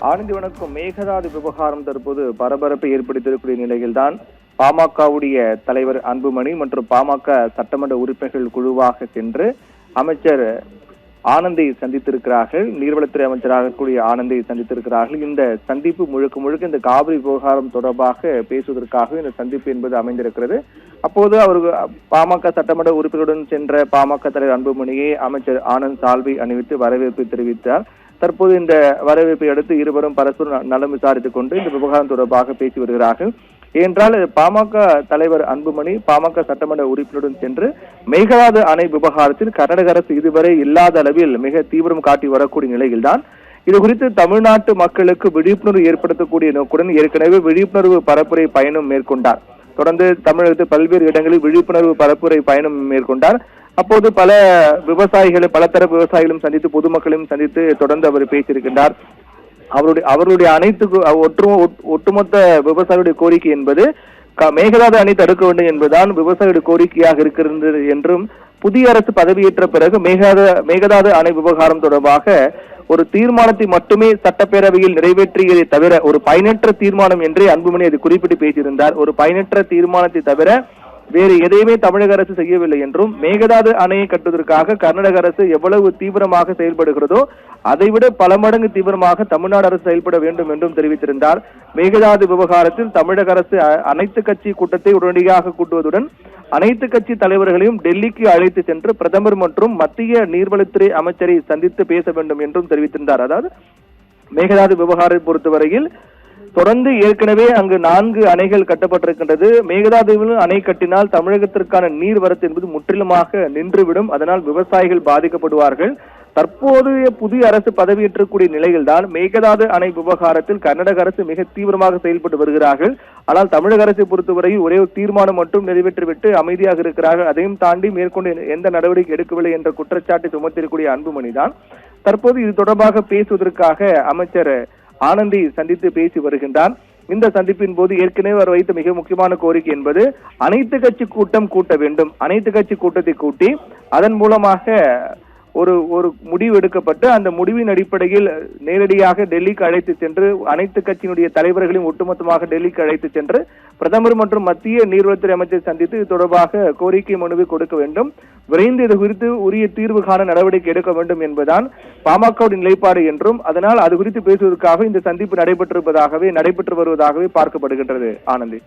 ஆனந்தி வணக்கம். மேகதாது விவகாரம் தற்போது பரபரப்பை ஏற்படுத்தியிருக்கூடிய நிலையில்தான் பாமகவுடைய தலைவர் அன்புமணி மற்றும் பாமக சட்டமன்ற உறுப்பினர்கள் குழுவாக சென்று அமைச்சர் ஆனந்தை சந்தித்திருக்கிறார்கள். நீர்வளத்துறை அமைச்சராக கூடிய ஆனந்தை சந்தித்திருக்கிறார்கள். இந்த சந்திப்பு முழுக்க முழுக்க இந்த காவிரி விவகாரம் தொடர்பாக பேசுவதற்காக இந்த சந்திப்பு என்பது அமைந்திருக்கிறது. அப்போது அவர் பாமக சட்டமன்ற உறுப்பினருடன் சென்ற பாமக தலைவர் அன்புமணியை அமைச்சர் ஆனந்த் சால்வை அணிவித்து வரவேற்பு தெரிவித்தார். தற்போது இந்த வரவேற்பை அடுத்து இருவரும் பரஸ்பர நலம் விசாரித்துக் கொண்டு இந்த விவகாரம் தொடர்பாக பேசி வருகிறார்கள். ஏனென்றால் பாமக தலைவர் அன்புமணி பாமக சட்டமன்ற உறுப்பினருடன் சென்று மேகதாது அணை விவகாரத்தில் கர்நாடக அரசு இதுவரை இல்லாத அளவில் மிக தீவிரம் காட்டி வரக்கூடிய நிலையில்தான் இது குறித்து தமிழ்நாட்டு மக்களுக்கு விழிப்புணர்வு ஏற்படுத்தக்கூடிய நோக்குடன் ஏற்கனவே விழிப்புணர்வு பரப்புரை பயணம் மேற்கொண்டார். தொடர்ந்து தமிழகத்தில் பல்வேறு இடங்களில் விழிப்புணர்வு பரப்புரை பயணம் மேற்கொண்டார். அப்போது பல விவசாயிகளை பல தரப்பு விவசாயிகளும் சந்தித்து பொதுமக்களையும் சந்தித்து தொடர்ந்து அவர் பேசியிருக்கின்றார். அவருடைய அனைத்து ஒட்டுமொத்த விவசாயிகளுடைய கோரிக்கை என்பது மேகதாது அணை தடுக்க வேண்டும் என்பதுதான் விவசாயிகளுடைய கோரிக்கையாக இருக்கிறது என்றும் புதிய அரசு பதவியேற்ற பிறகு மேகதாது அணை விவகாரம் தொடர்பாக ஒரு தீர்மானத்தை மட்டுமே சட்டப்பேரவையில் நிறைவேற்றியதை தவிர ஒரு பயனற்ற தீர்மானம் என்றே அன்புமணி அதை குறிப்பிட்டு பேசியிருந்தார். ஒரு பயனற்ற தீர்மானத்தை தவிர வேறு எதையுமே தமிழக அரசு செய்யவில்லை என்றும் மேகதாது அணையை கட்டுவதற்காக கர்நாடக அரசு எவ்வளவு தீவிரமாக செயல்படுகிறதோ அதைவிட பல மடங்கு தீவிரமாக தமிழ்நாடு அரசு செயல்பட வேண்டும் என்றும் தெரிவித்திருந்தார். மேகதாது விவகாரத்தில் தமிழக அரசு அனைத்து கட்சி கூட்டத்தை உடனடியாக கூட்டுவதுடன் அனைத்து கட்சி தலைவர்களையும் டெல்லிக்கு அழைத்து சென்று பிரதமர் மற்றும் மத்திய நீர்வளத்துறை அமைச்சரை சந்தித்து பேச வேண்டும் என்றும் தெரிவித்திருந்தார். அதாவது மேகதாது விவகாரத்தை பொறுத்தவரையில் தொடர்ந்து ஏற்கனவே அங்கு 4 அணைகள் கட்டப்பட்டிருக்கின்றது. மேகதாதுவில் அணை கட்டினால் தமிழகத்திற்கான நீர்வரத்து என்பது முற்றிலுமாக நின்றுவிடும். அதனால் விவசாயிகள் பாதிக்கப்படுவார்கள். தற்போதைய புதிய அரசு பதவியேற்றக்கூடிய நிலையில்தான் மேகதாது அணை விவகாரத்தில் கர்நாடக அரசு மிக தீவிரமாக செயல்பட்டு வருகிறார்கள். ஆனால் தமிழக அரசை பொறுத்தவரை ஒரே ஒரு தீர்மானம் மட்டும் நிறைவேற்றிவிட்டு அமைதியாக இருக்கிறார்கள். அதையும் தாண்டி மேற்கொண்டு எந்த நடவடிக்கை எடுக்கவில்லை என்ற குற்றச்சாட்டை சுமத்திருக்கூடிய அன்புமணிதான் தற்போது இது தொடர்பாக பேசுவதற்காக அமைச்சர் ஆனந்தை சந்தித்து பேசி வருகின்றார். இந்த சந்திப்பின் போது ஏற்கனவே அவர் வைத்த மிக முக்கியமான கோரிக்கை என்பது அனைத்து கட்சி கூட்டம் கூட்ட வேண்டும். அனைத்து கட்சி கூட்டத்தை கூட்டி அதன் மூலமாக ஒரு முடிவு எடுக்கப்பட்டு அந்த முடிவின் அடிப்படையில் நேரடியாக டெல்லிக்கு அழைத்து சென்று அனைத்து கட்சியினுடைய தலைவர்களையும் ஒட்டுமொத்தமாக டெல்லிக்கு அழைத்து சென்று பிரதமர் மற்றும் மத்திய நீர்வளத்துறை அமைச்சரை சந்தித்து இது தொடர்பாக கோரிக்கை மனுவை கொடுக்க வேண்டும். விரைந்து இது குறித்து உரிய தீர்வு காண நடவடிக்கை எடுக்க வேண்டும் என்பதுதான் பாமகவுடைய நிலைப்பாடு என்றும் அதனால் அது குறித்து பேசுவதற்காக இந்த சந்திப்பு நடைபெற்று வருவதாகவே பார்க்கப்படுகின்றது. ஆனந்தி.